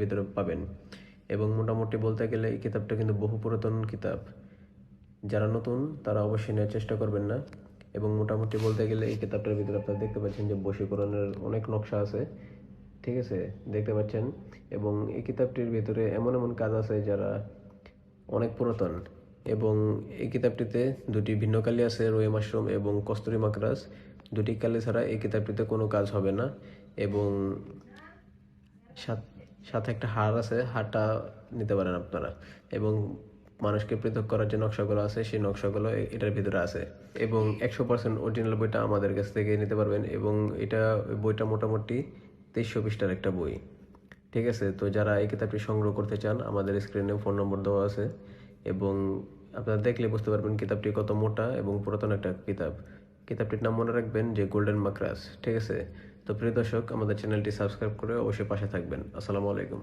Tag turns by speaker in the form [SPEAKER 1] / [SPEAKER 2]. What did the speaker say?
[SPEAKER 1] ভিতরে পাবেন। এবং মোটামুটি বলতে গেলে এই কিতাবটা কিন্তু বহু পুরাতন কিতাব। যারা নতুন তারা অবশ্যই নেওয়ার চেষ্টা করবেন না। এবং মোটামুটি বলতে গেলে এই কিতাবটার ভিতরে আপনারা দেখতে পাচ্ছেন যে বশীকরণের অনেক নকশা আছে, ঠিক আছে, দেখতে পাচ্ছেন। এবং এই কিতাবটির ভিতরে এমন এমন কাজ আছে যারা অনেক পুরাতন। এবং এই কিতাবটিতে দুটি ভিন্ন কালি আছে, রোয়ে মাশরুম এবং কস্তুরি মাকড়াস। দুটি কালি ছাড়া এই কিতাবটিতে কোনো কাজ হবে না। এবং সাথে একটা হাড় আছে, হাড়টা নিতে পারেন আপনারা। এবং মানুষকে পৃথক করার যে নকশাগুলো আছে সেই নকশাগুলো এটার ভিতরে আছে। এবং 100% অরিজিনাল বইটা আমাদের কাছ থেকে নিতে পারবেন। এবং বইটা মোটামুটি 2300 পৃষ্ঠার একটা বই, ঠিক আছে। তো যারা এই কিতাবটি সংগ্রহ করতে চান আমাদের স্ক্রিনে ফোন নম্বর দেওয়া আছে। এবং আপনারা দেখলে বুঝতে পারবেন কিতাবটি কত মোটা এবং পুরাতন একটা কিতাব। কিতাবটির নাম মনে রাখবেন যে গোল্ডেন মাকড়াস, ঠিক আছে। তো প্রিয় দর্শক, আমাদের চ্যানেলটি সাবস্ক্রাইব করে অবশ্যই পাশে থাকবেন। আসসালামু আলাইকুম।